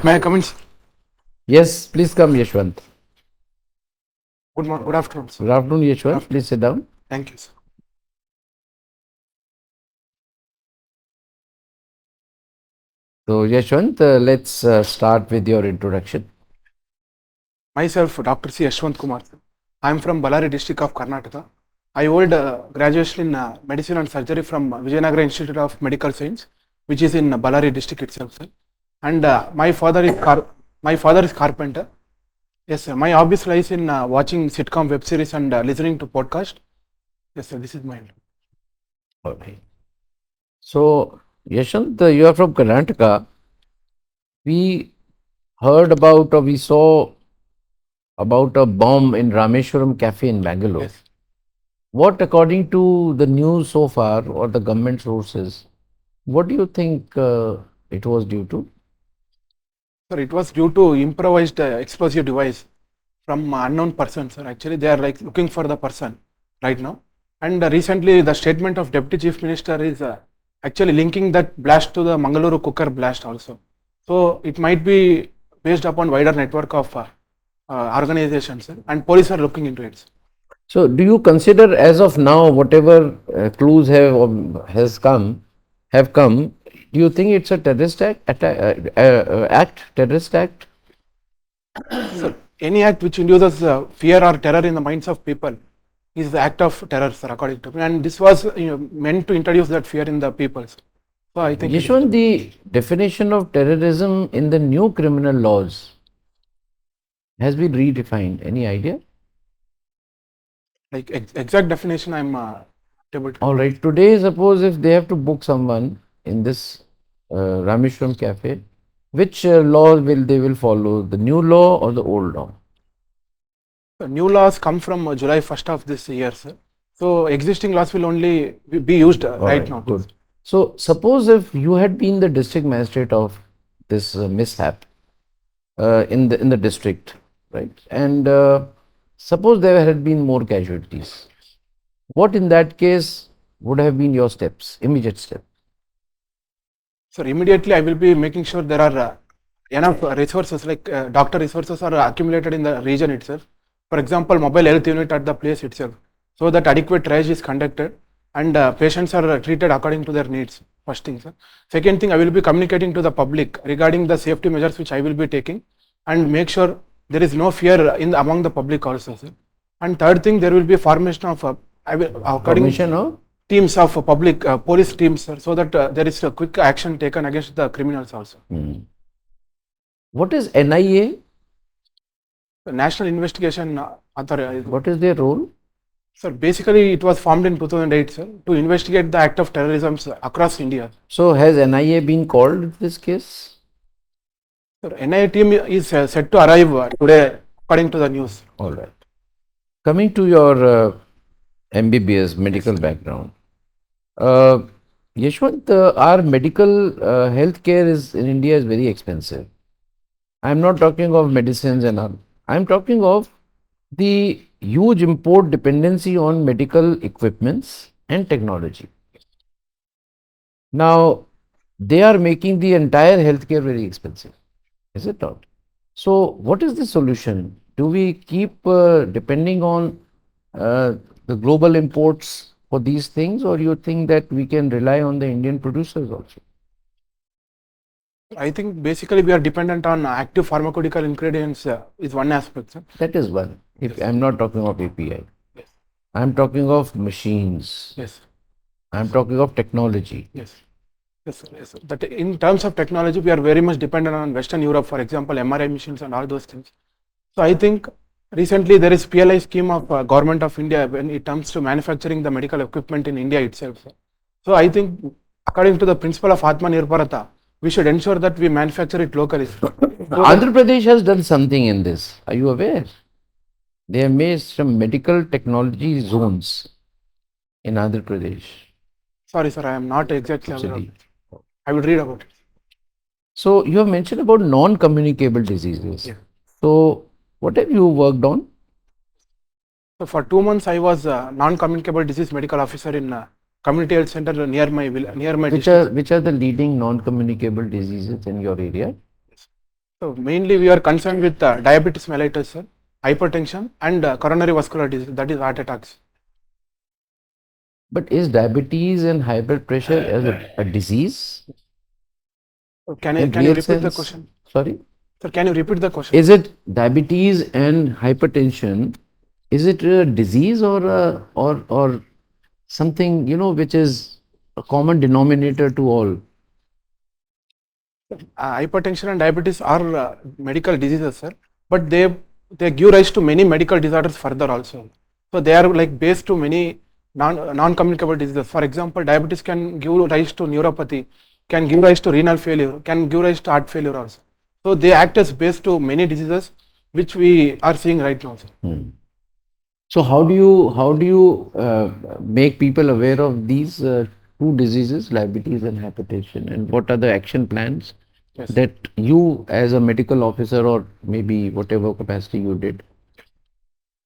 May I come in? Yes, please come, Yashwant. Good morning, good afternoon, sir. Good afternoon, Yashwant. Afternoon. Please sit down. Thank you, sir. So, Yashwant, let's start with your introduction. Myself, Dr. C. YASHWANT Kumar. I am from Ballari district of Karnataka. I hold graduation in medicine and surgery from Vijayanagara Institute of Medical Science, which is in Ballari district itself, sir. And my father is carpenter. Yes, sir. My hobbies lies in watching sitcom, web series, and listening to podcast. Yes, sir. This is mine. Okay. So, Yashwant, you are from Karnataka. We heard about or we saw about a bomb in Rameshwaram Cafe in Bangalore. Yes. What, according to the news so far or the government sources, what do you think it was due to? Sir, it was due to improvised explosive device from unknown person, sir. Actually, they are like looking for the person right now. And recently, the statement of Deputy Chief Minister is actually linking that blast to the Mangaluru cooker blast also. So it might be based upon wider network of organizations, sir, and police are looking into it, sir. So, do you consider as of now whatever clues have come? Do you think it's a terrorist terrorist act? So any act which induces fear or terror in the minds of people is the act of terror, sir, according to me. And this was meant to introduce that fear in the people, sir. So I think Yashwant, the definition of terrorism in the new criminal laws has been redefined. Any idea? like exact definition I'm able to. All right. Today, suppose if they have to book someone in this Rameshwaram cafe, which law will they follow? The new law or the old law? The new laws come from July 1st of this year, sir. So existing laws will only be used right now. Good. So suppose if you had been the district magistrate of this mishap in the district, right? And suppose there had been more casualties. What in that case would have been your steps, immediate steps? So immediately I will be making sure there are enough resources like doctor resources are accumulated in the region itself. For example, mobile health unit at the place itself, so that adequate triage is conducted and patients are treated according to their needs. First thing, sir. Second thing, I will be communicating to the public regarding the safety measures which I will be taking and make sure there is no fear among the public also, sir. And third thing, there will be formation of teams of public police teams, sir, so that there is a quick action taken against the criminals also. What is NIA? The National Investigation Authority. What is their role? Sir, basically it was formed in 2008, sir, to investigate the act of terrorism across India. So has NIA been called in this case? Sir, NIA team is set to arrive today according to the news. All right. Coming to your MBBS medical background, Yashwant, our medical healthcare in India is very expensive. I am not talking of medicines and all. I am talking of the huge import dependency on medical equipments and technology. Now, they are making the entire healthcare very expensive, is it not? So, what is the solution? Do we keep depending on the global imports for these things, or you think that we can rely on the Indian producers also? I think basically we are dependent on active pharmaceutical ingredients is one aspect, sir. That is one. If I am not talking of API. Yes. I am talking of machines. Yes. I am talking of technology. Yes. Yes, sir. Yes, sir. That in terms of technology, we are very much dependent on Western Europe, for example, MRI machines and all those things. So I think recently there is PLI scheme of Government of India when it comes to manufacturing the medical equipment in India itself, sir. So I think according to the principle of Atmanirbharata, we should ensure that we manufacture it locally. Andhra Pradesh has done something in this. Are you aware? They have made some medical technology zones in Andhra Pradesh. Sorry, sir, I am not exactly aware of it. I will read about it. So, you have mentioned about non-communicable diseases. Yeah. So, what have you worked on? So, for 2 months, I was a non-communicable disease medical officer in community health center near my district. Which are the leading non-communicable diseases in your area? So mainly we are concerned with diabetes mellitus, sir, hypertension and coronary vascular disease, that is heart attacks. But is diabetes and high blood pressure as a disease So in can you real repeat the sense? question? Sorry? Sir, can you repeat the question? Is it diabetes and hypertension? Is it a disease or or something, you know, which is a common denominator to all? Hypertension and diabetes are medical diseases, sir, but they give rise to many medical disorders further also. So they are like based to many non-communicable diseases. For example, diabetes can give rise to neuropathy, can give rise to renal failure, can give rise to heart failure also. So they act as base to many diseases which we are seeing right now, sir. So how do you make people aware of these two diseases, diabetes and hypertension, and what are the action plans Yes. that you, as a medical officer, or maybe whatever capacity you did?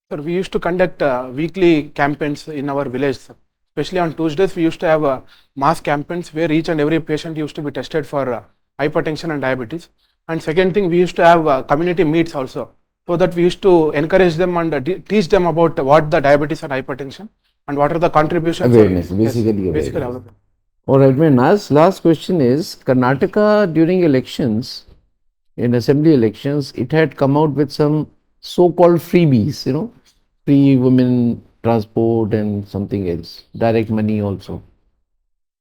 Sir, we used to conduct weekly campaigns in our village, sir. Especially on Tuesdays, we used to have mass campaigns where each and every patient used to be tested for hypertension and diabetes. And second thing, we used to have community meets also, so that we used to encourage them and teach them about what the diabetes and hypertension and what are the contributions. Awareness, basically Yes, basically awareness. awareness. All right, my last question is, Karnataka during elections, in assembly elections, it had come out with some so-called freebies, you know, free women transport and something else, direct money also.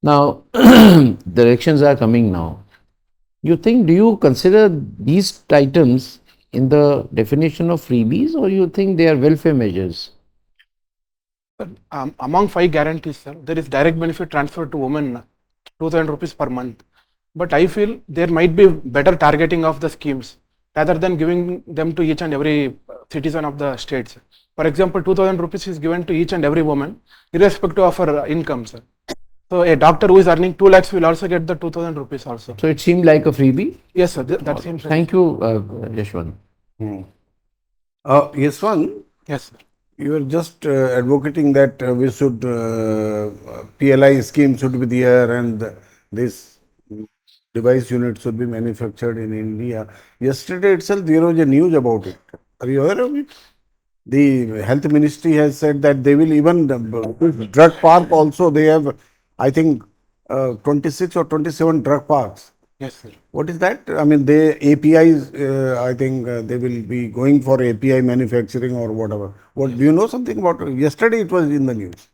Now, the elections are coming now. Do you consider these items in the definition of freebies, or you think they are welfare measures? Among 5 guarantees, sir, there is direct benefit transfer to women, 2,000 rupees per month. But I feel there might be better targeting of the schemes rather than giving them to each and every citizen of the states. For example, 2,000 rupees is given to each and every woman, irrespective of her income, sir. So a doctor who is earning 2 lakhs will also get the 2,000 rupees also. So it seemed like a freebie? Yes, sir. That seems. Thank you, Yashwant. Yaswan, Yes, sir. you are just advocating that we should PLI scheme should be there and this device unit should be manufactured in India. Yesterday itself there was a news about it. Are you aware of it? The health ministry has said that they will even drug park also. They have, I think, 26 or 27 drug parks. Yes, sir. What is that? I mean, they APIs. I think they will be going for API manufacturing or whatever. What do you know something about it? Yesterday it was in the news.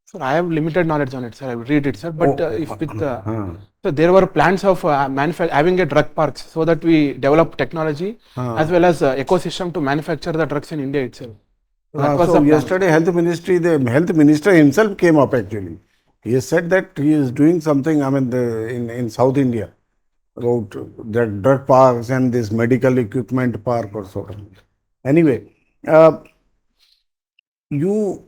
Sir, I have limited knowledge on it, sir. I will read it, sir. But if with Huh. so there were plans of having a drug parks so that we develop technology as well as ecosystem to manufacture the drugs in India itself. So that was So the plan. yesterday the health minister himself came up actually. He has said that he is doing something, I mean, in South India about the drug parks and this medical equipment park or so. Anyway, you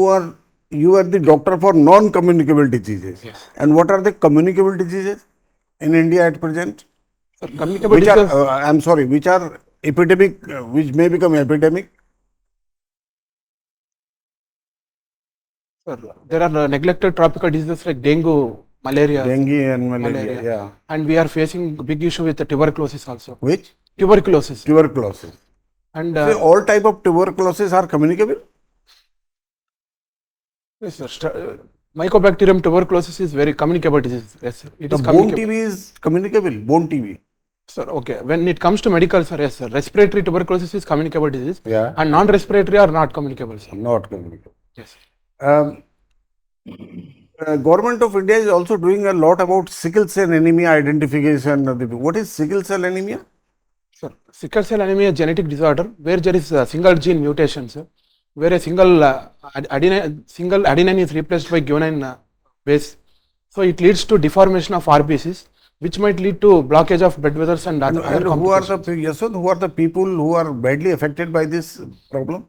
are the doctor for non-communicable diseases. Yes. And what are the communicable diseases in India at present? Sir, communicable Which are, diseases, I'm sorry, which are epidemic, which may become epidemic? sir, there are neglected tropical diseases like dengue, malaria, Dengue and malaria, yeah. and we are facing big issue with the tuberculosis also. Which? Tuberculosis. Tuberculosis. And So all type of tuberculosis are communicable? yes, sir. Mycobacterium tuberculosis is very communicable disease. Yes, sir. It The is bone communicable. TB is communicable, bone TB. Sir, okay. When it comes to medical, sir, yes, sir. Respiratory tuberculosis is communicable disease. Yeah. And non-respiratory are not communicable, sir. Not communicable. Yes. Government of India is also doing a lot about sickle cell anemia identification. What is sickle cell anemia? Sir, sickle cell anemia is a genetic disorder where there is a single gene mutation, sir, where a single adenine is replaced by guanine base. So it leads to deformation of RBCs, which might lead to blockage of blood vessels and other And who are complications. who are the people who are badly affected by this problem?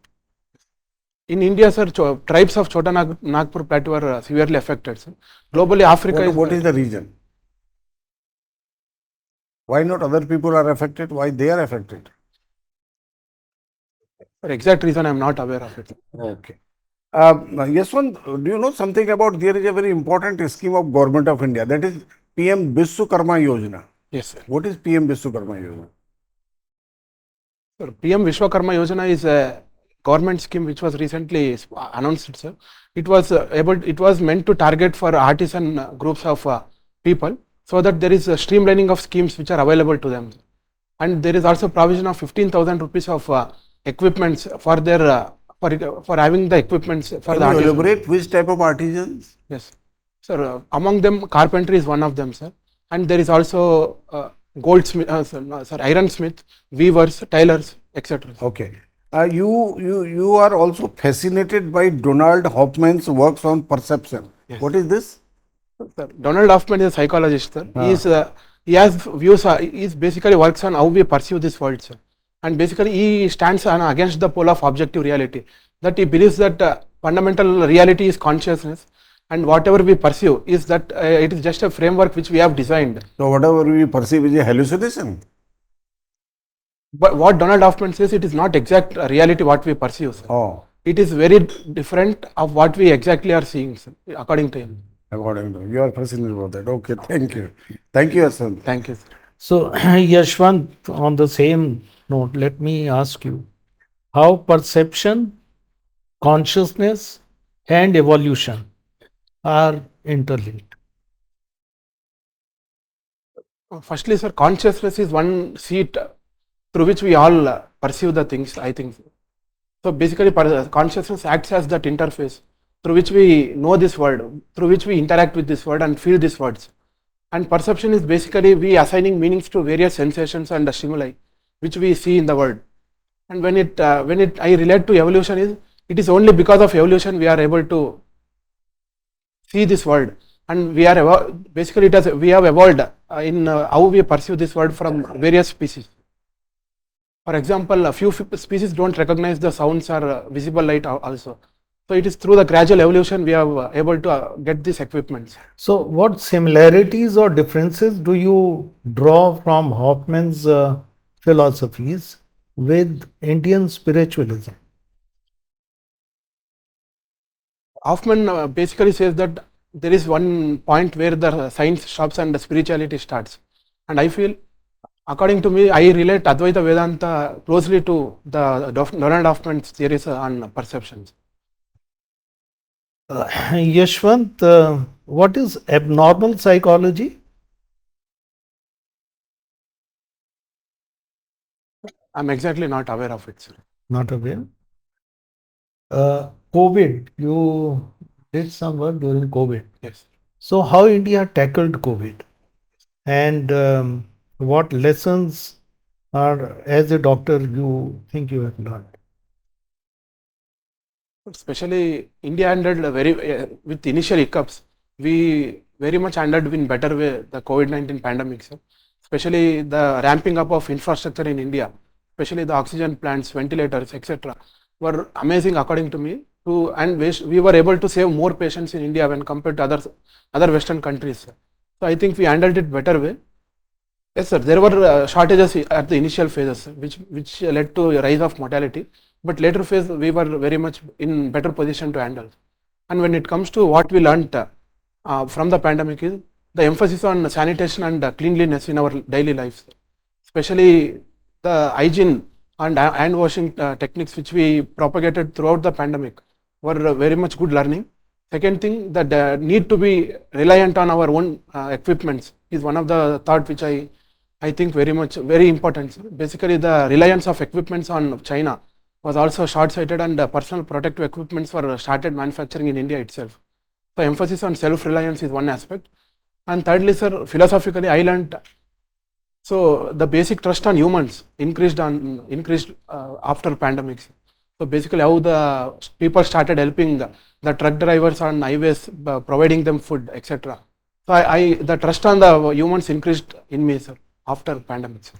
In India, sir, tribes of Chota Nagpur Plateau are severely affected, sir. Globally, Africa What is the reason? Why not other people are affected? Why they are affected? For exact reason, I am not aware of it. Okay. Yaswant, do you know something about, there is a very important scheme of Government of India, that is PM Biswakarma Yojana. Yes, sir. What is PM Vishwakarma Yojana? Sir, PM Vishwakarma Yojana is a government scheme which was recently announced, sir. It was meant to target for artisan groups of people, so that there is a streamlining of schemes which are available to them. And there is also provision of 15,000 rupees of equipments for their for having the equipments for Can the you artisans. elaborate which type of artisans? Yes, sir. Among them, carpentry is one of them, sir. And there is also goldsmith, sir, ironsmith, weavers, tailors, etc. Okay. You are also fascinated by Donald Hoffman's works on perception. Yes. What is this? Sir, Donald Hoffman is a psychologist, sir. He has views. He basically works on how we perceive this world, sir. And basically, he stands against the pole of objective reality. That he believes that fundamental reality is consciousness, and whatever we perceive is that it is just a framework which we have designed. So whatever we perceive is a hallucination. But what Donald Hoffman says, it is not exact reality what we perceive, sir. Oh, It is very different of what we exactly are seeing, sir, according to him. according to you are fascinated about that. Okay, thank you. Thank you, Hassan. Thank you, sir. So, Yashwant, on the same note, let me ask you how perception, consciousness, and evolution are interlinked. Firstly, sir, consciousness is one seat through which we all perceive the things, I think. So basically, consciousness acts as that interface through which we know this world, through which we interact with this world and feel these words. And perception is basically we assigning meanings to various sensations and stimuli which we see in the world. And when I relate to evolution, it is only because of evolution we are able to see this world, and we are basically we have evolved in how we perceive this world from various species. For example, a few species don't recognize the sounds or visible light also. So it is through the gradual evolution we are able to get these equipments. So, what similarities or differences do you draw from Hoffman's philosophies with Indian spiritualism? Hoffman basically says that there is one point where the science stops and the spirituality starts. And I feel, according to me, I relate Advaita Vedanta closely to the Donald Hoffman's theories on perceptions. Yashwant, what is abnormal psychology? I'm exactly not aware of it, sir. Not aware. COVID, you did some work during COVID. Yes. So, how India tackled COVID, and what lessons are, as a doctor, you think you have learned? Especially India handled with initial hiccups. We very much handled in better way the COVID-19 pandemic, sir. Especially the ramping up of infrastructure in India, especially the oxygen plants, ventilators, etc., were amazing according to me. And we were able to save more patients in India when compared to other Western countries, sir. So I think we handled it better way. Yes, sir. There were shortages at the initial phases, which led to a rise of mortality. But later phase, we were very much in better position to handle. And when it comes to what we learnt from the pandemic is the emphasis on sanitation and cleanliness in our daily lives, especially the hygiene and hand washing techniques which we propagated throughout the pandemic were very much good learning. Second thing, that need to be reliant on our own equipments is one of the thought which I think very important. Basically, the reliance of equipments on China was also short-sighted, and personal protective equipments were started manufacturing in India itself. So emphasis on self-reliance is one aspect. And thirdly, sir, philosophically, I learned, so the basic trust on humans increased after pandemics. So basically, how the people started helping the truck drivers on highways, providing them food, etc. So the trust on the humans increased in me, sir, after pandemics.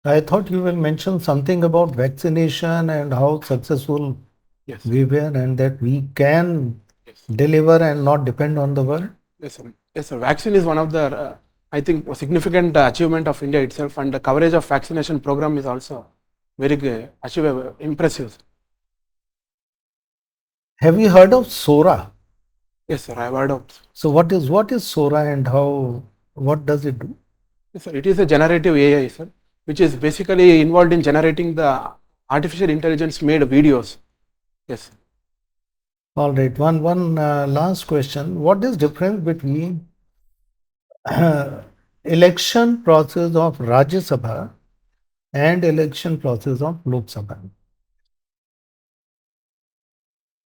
I thought you will mention something about vaccination and how successful Yes. we were, and that we can deliver and not depend on the world. Yes, sir. Yes, sir. Vaccine is one of the, I think, significant achievement of India itself, and the coverage of vaccination program is also very impressive. Have you heard of SORA? Yes, sir. I have heard of. So what is SORA and what does it do? Yes, sir. It is a generative AI, sir, which is basically involved in generating the artificial intelligence made videos. Yes. All right. One last question. What is difference between election process of Rajya Sabha and election process of Lok Sabha?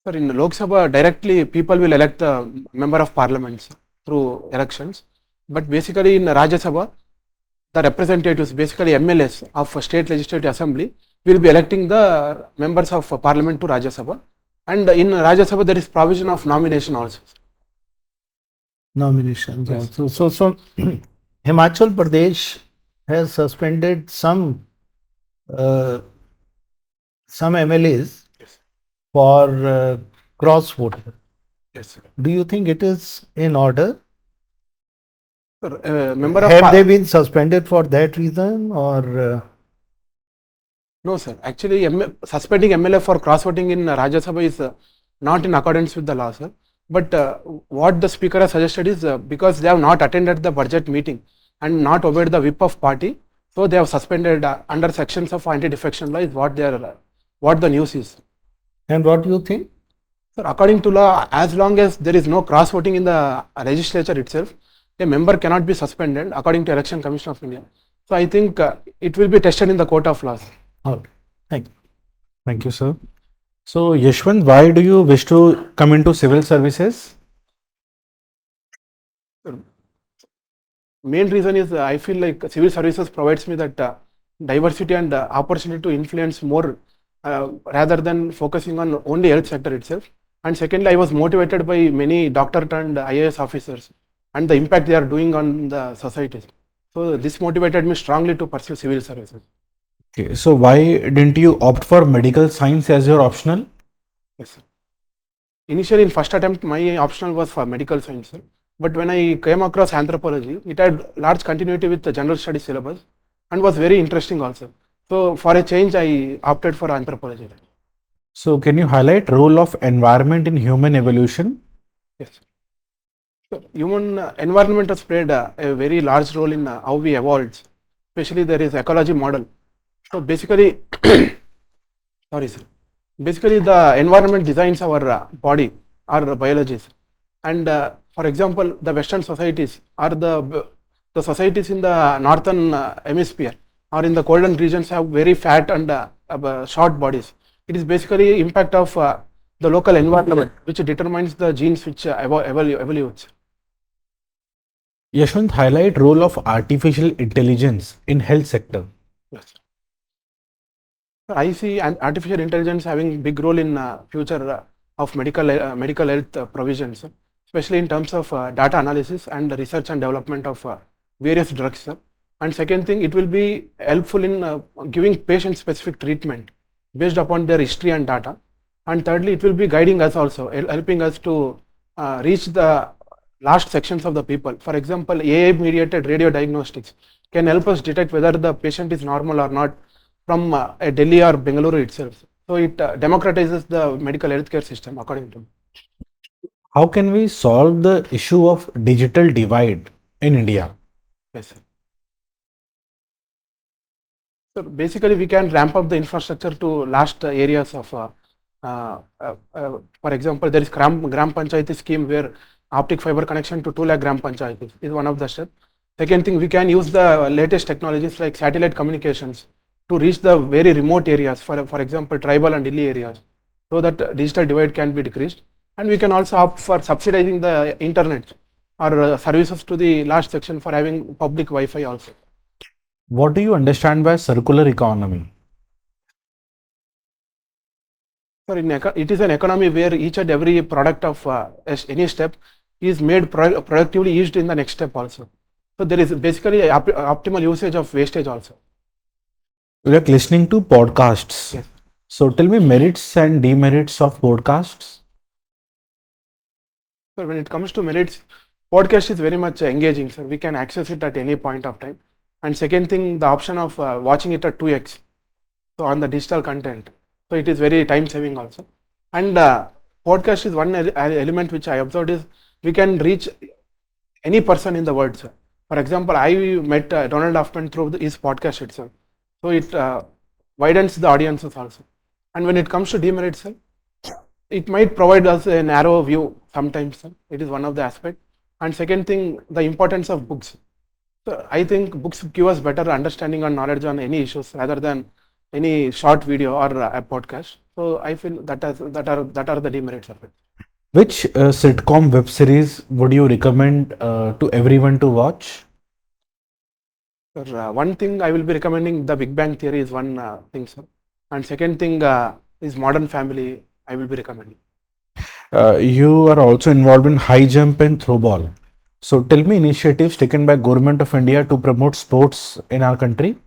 Sir, in Lok Sabha, directly people will elect the member of parliament through elections. But basically in Rajya Sabha, the representatives, basically MLAs of state legislative assembly, will be electing the members of parliament to Rajya Sabha. And in Rajya Sabha, there is provision of nomination also. Nominations Yes. also. So Himachal Pradesh has suspended uh, some MLAs Yes. for cross voter. Yes, sir. Do you think it is in order? Sir, member of Have they been suspended for that reason, or no, sir. Actually, suspending MLA for cross voting in Rajya Sabha is not in accordance with the law, sir. But what the speaker has suggested is because they have not attended the budget meeting and not obeyed the whip of party, so they have suspended under sections of anti-defection law is what they are, what the news is. and what do you think? Sir, according to law, as long as there is no cross voting in the legislature itself, a member cannot be suspended according to Election Commission of India. So I think it will be tested in the court of law. All right. Thank you. Thank you, sir. So, Yashwant, why do you wish to come into civil services? Main reason is I feel like civil services provides me that diversity and opportunity to influence more rather than focusing on only health sector itself. And secondly, I was motivated by many doctor turned IAS officers and the impact they are doing on the society. So this motivated me strongly to pursue civil services. Okay, so why didn't you opt for medical science as your optional? Yes, sir. Initially, in first attempt, my optional was for medical science, sir. But when I came across anthropology, it had large continuity with the general studies syllabus and was very interesting also. So for a change, I opted for anthropology. So, can you highlight role of environment in human evolution? Yes. So human environment has played a very large role in how we evolved. Especially there is ecology model. So basically, sorry sir. Basically the environment designs our body, our biologies. And for example, the Western societies are the societies in the northern hemisphere or in the colder regions have very fat and short bodies. It is basically impact of the local environment which determines the genes which evolutes. Yashwant, highlight role of artificial intelligence in health sector. Yes. I see artificial intelligence having big role in future of medical health provisions, especially in terms of data analysis and research and development of various drugs. And second thing, it will be helpful in giving patient specific treatment based upon their history and data. And thirdly, it will be guiding us also, helping us to reach the last sections of the people. For example, AI mediated radio diagnostics can help us detect whether the patient is normal or not from Delhi or Bengaluru itself. So it democratizes the medical healthcare system according to me. How can we solve the issue of digital divide in India? Yes, sir. So basically, we can ramp up the infrastructure to last areas of, for example, there is Gram Panchayati scheme where optic fiber connection to 2 lakh Gram Panchayatis is one of the steps. Second thing, we can use the latest technologies like satellite communications to reach the very remote areas, for example, tribal and hilly areas, so that digital divide can be decreased. And we can also opt for subsidizing the internet or services to the last section for having public Wi-Fi also. What do you understand by circular economy? Sir, it is an economy where each and every product of any step is made productively used in the next step also. So there is basically optimal usage of wastage also. We are listening to podcasts. Yes. So, tell me merits and demerits of podcasts. So when it comes to merits, podcast is very much engaging, sir. We can access it at any point of time. And second thing, the option of watching it at 2x, so on the digital content. So it is very time saving also. And podcast is one element which I observed is we can reach any person in the world, sir. For example, I met Donald Hoffman through his podcast itself. So it widens the audiences also. And when it comes to demerits, sir, it might provide us a narrow view sometimes, sir. It is one of the aspects. And second thing, the importance of books. So I think books give us better understanding and knowledge on any issues rather than any short video or a podcast. So I feel that are the demerits of it. Which sitcom web series would you recommend to everyone to watch? Sir, one thing I will be recommending The Big Bang Theory is one thing, sir. And second thing is Modern Family. I will be recommending. You are also involved in high jump and throw ball. So tell me initiatives taken by Government of India to promote sports in our country.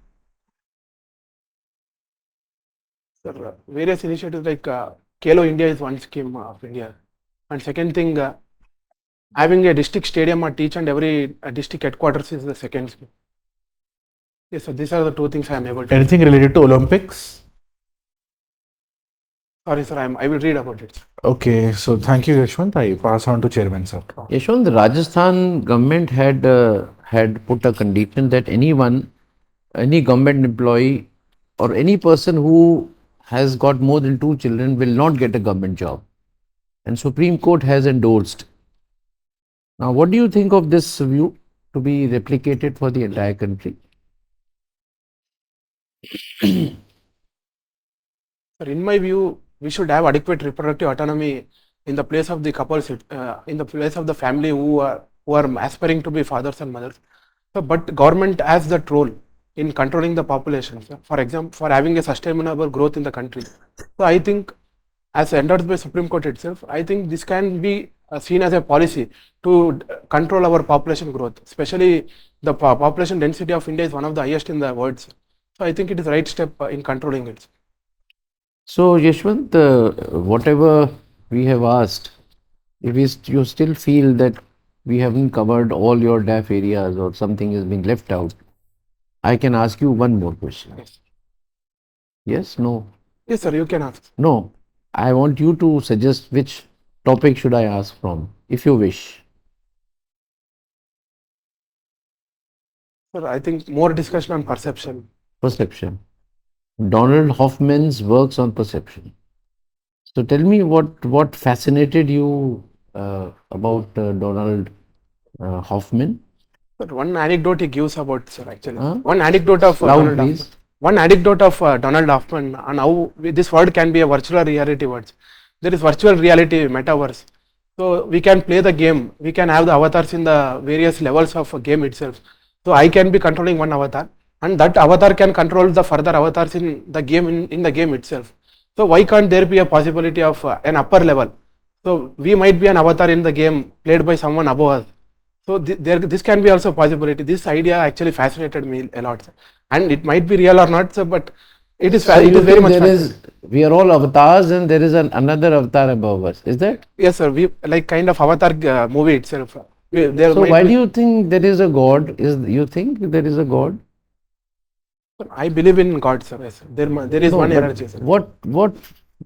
Sir, various initiatives like Kelo India is one scheme of India. And second thing, having a district stadium at each and every district headquarters is the second scheme. Yes, so these are the two things I am able to. Anything related to Olympics? Sorry, sir, I will read about it. Okay, so thank you, Yashwant. I pass on to Chairman, sir. Yashwant, the Rajasthan government had put a condition that any government employee or any person who has got more than 2 children will not get a government job. And Supreme Court has endorsed. Now, what do you think of this view to be replicated for the entire country? Sir, in my view, we should have adequate reproductive autonomy in the place of the couples, in the place of the family who are aspiring to be fathers and mothers. So, but government has that role in controlling the population. So for example, for having a sustainable growth in the country. So I think, as endorsed by Supreme Court itself, I think this can be seen as a policy to control our population growth. Especially the population density of India is one of the highest in the world. So I think it is the right step in controlling it. So, Yashwant, whatever we have asked, if you still feel that we haven't covered all your DAF areas or something is being left out, I can ask you one more question. Yes. Yes? No? Yes, sir, you can ask. No. I want you to suggest which topic should I ask from, if you wish. Sir, I think more discussion on perception. Perception. Donald Hoffman's works on perception. So tell me what fascinated you about Donald Hoffman? Sir, one anecdote he gives about, sir, actually. Huh? One anecdote of Loud, Donald please. Hoffman. One anecdote of Donald Hoffman and how this word can be a virtual reality word. There is virtual reality, metaverse. So we can play the game. We can have the avatars in the various levels of a game itself. So I can be controlling one avatar, and that avatar can control the further avatars in the game in the game itself. So why can't there be a possibility of an upper level? So we might be an avatar in the game played by someone above us. So this can be also a possibility. This idea actually fascinated me a lot, sir. And it might be real or not, sir, but it is, So it you is very think much. there is, we are all avatars and there is another avatar above us. Is that? Yes, sir. We like kind of Avatar movie itself. There So might why be- do you think there is a God? You think there is a God? I believe in God, sir. Yes, sir. There is No, one but energy, sir. What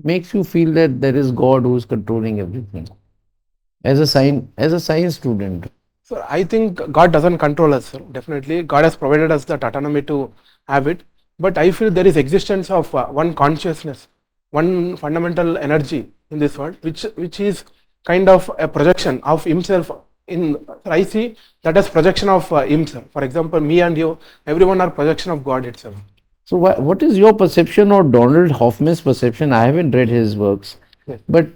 makes you feel that there is God who is controlling everything? As a science student. So I think God doesn't control us, sir. Definitely, God has provided us that autonomy to have it. But I feel there is existence of one consciousness, one fundamental energy in this world, which is kind of a projection of himself. I see that as projection of himself. For example, me and you, everyone are projection of God itself. So what is your perception or Donald Hoffman's perception? I haven't read his works, Yes. but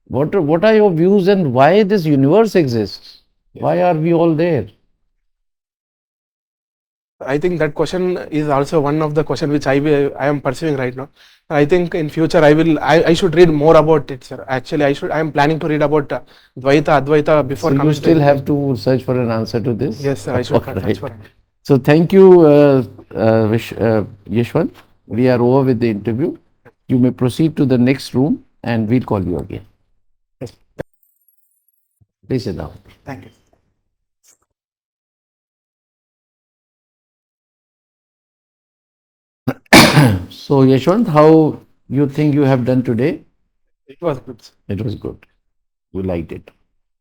what are your views and why this universe exists? Why are we all there? I think that question is also one of the question which I am pursuing right now. I think in future I should read more about it, sir. Actually, I am planning to read about Dvaita, Advaita before So coming you to still it. have to search for an answer to this? Yes, sir. I should All search right. for it. So thank you, Yashwant. We are over with the interview. You may proceed to the next room and we'll call you again. Yes. Please sit down. Thank you. So Yashwant, how you think you have done today? It was good, sir. It was good. You liked it.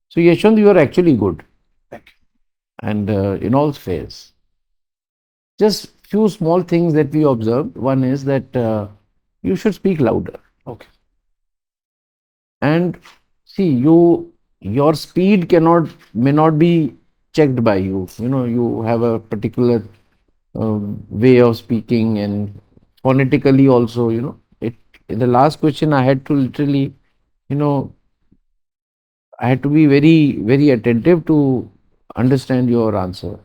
So Yashwant, you are actually good. Thank you. and in all spheres. Just few small things that we observed. One is that you should speak louder. Okay. And see, your speed may not be checked by you. You know, you have a particular way of speaking, and phonetically also. You know, it. In the last question, I had to literally, you know, I had to be very, very attentive to understand your answer.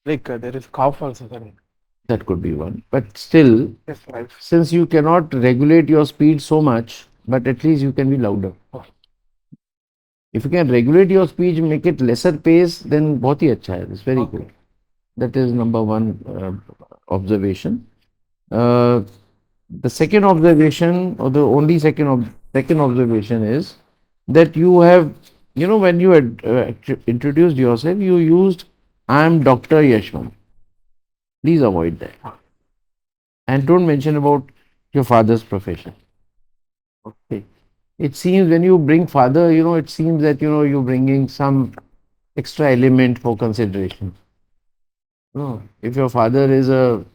Like there is cough also, sir. That could be one. But still, Yes, right. since you cannot regulate your speed so much, but at least you can be louder. Oh. If you can regulate your speech, make it lesser pace, then बहुत ही अच्छा है. It's very good. That is number one observation. The second observation, or the only second observation is that you have, you know, when you had introduced yourself, you used "I am Dr. Yashwant." Please avoid that, and don't mention about your father's profession. Okay. It seems when you bring father, you know, it seems that, you know, you're bringing some extra element for consideration. No, if your father is a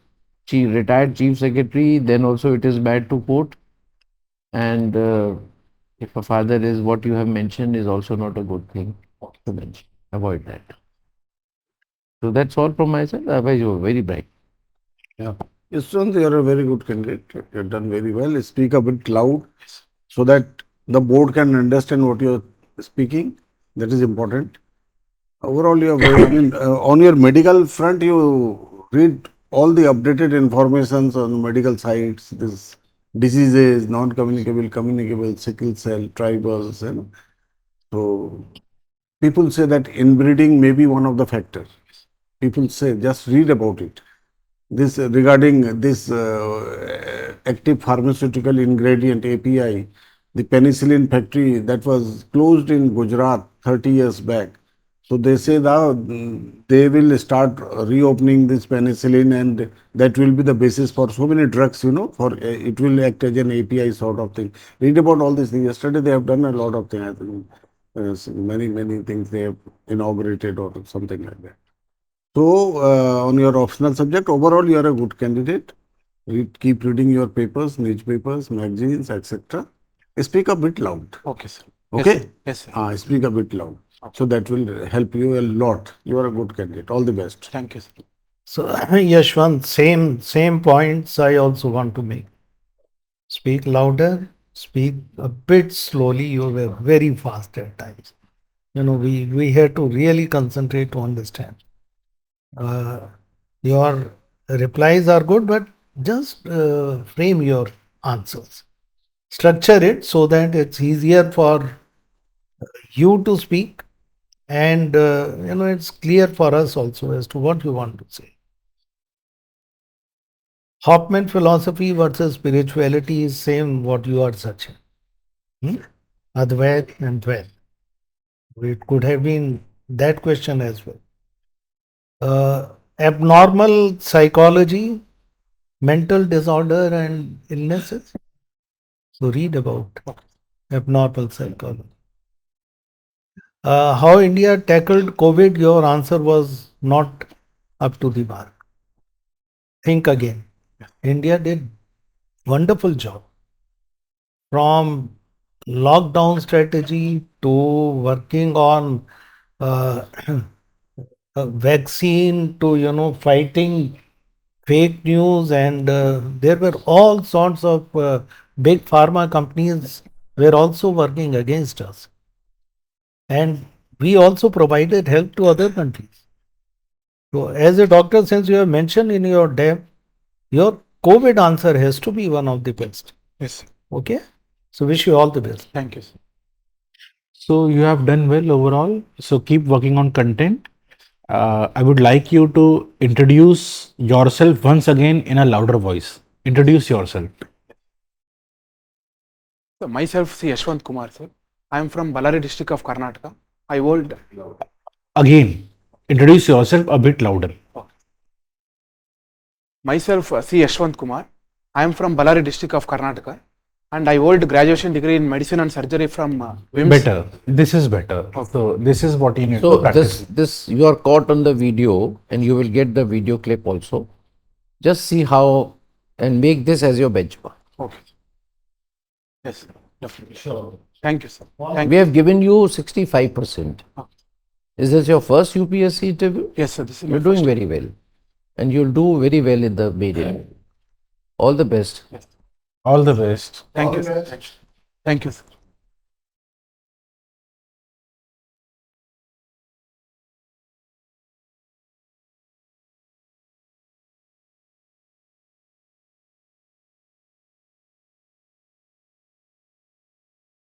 retired chief secretary, then also it is bad to quote. And if a father is what you have mentioned, is also not a good thing to mention. Avoid that. So that's all from my side. Otherwise, you are very bright. Yeah. Yashwant, you are a very good candidate. You have done very well. Speak a bit loud so that the board can understand what you are speaking. That is important. Overall, you are very, I mean, on your medical front, you read all the updated informations on medical sites, this diseases, non-communicable, communicable, sickle cell, tribals, you know. So, people say that inbreeding may be one of the factors. People say, just read about it. This regarding this active pharmaceutical ingredient API, the penicillin factory that was closed in Gujarat 30 years back. So they say now they will start reopening this penicillin, and that will be the basis for so many drugs, you know, for it will act as an API sort of thing. Read about all these things. Yesterday they have done a lot of things. I think many things they have inaugurated or something like that. So, on your optional subject, overall, you are a good candidate. Keep reading your papers, niche papers, magazines, etc. Speak a bit loud. Okay, sir. Okay? Yes, sir. Speak a bit loud. So that will help you a lot. You are a good candidate. All the best. Thank you, sir. So, Yashwant, same points I also want to make. Speak louder, speak a bit slowly. You were very fast at times. You know, we had to really concentrate to understand. Your replies are good, but just frame your answers. Structure it so that it's easier for you to speak, and you know, it's clear for us also as to what you want to say. Hoffman philosophy versus spirituality is same what you are searching. Advait and Dvait. It could have been that question as well. Abnormal psychology, mental disorder and illnesses. So read about abnormal psychology. How India tackled COVID, your answer was not up to the mark. Think again. India did wonderful job. From lockdown strategy to working on a vaccine to, you know, fighting fake news, and there were all sorts of big pharma companies were also working against us, and we also provided help to other countries. So as a doctor, since you have mentioned in your depth, your COVID answer has to be one of the best. Yes, sir. Okay, so wish you all the best. Thank you, sir. So you have done well overall. So keep working on content. I would like you to introduce yourself once again in a louder voice. Introduce yourself. So myself, C. Yashwant Kumar, sir. I am from Ballari district of Karnataka. I hold. Again, introduce yourself a bit louder. Myself, C. Yashwant Kumar. I am from Ballari district of Karnataka. and I hold graduation degree in medicine and surgery from WIMS. Better. This is better. So this is what you need So to practice. this you are caught on the video, and you will get the video clip also. Just see how and make this as your benchmark. Okay. Yes, definitely. Sure. Thank you, sir. Thank We you. have given you 65%. Okay. Is this your first UPSC interview? Yes, sir. This is my You're doing very well, and you'll do very well in the main interview. All the best. All the best. Thank you, sir. Thank you, sir.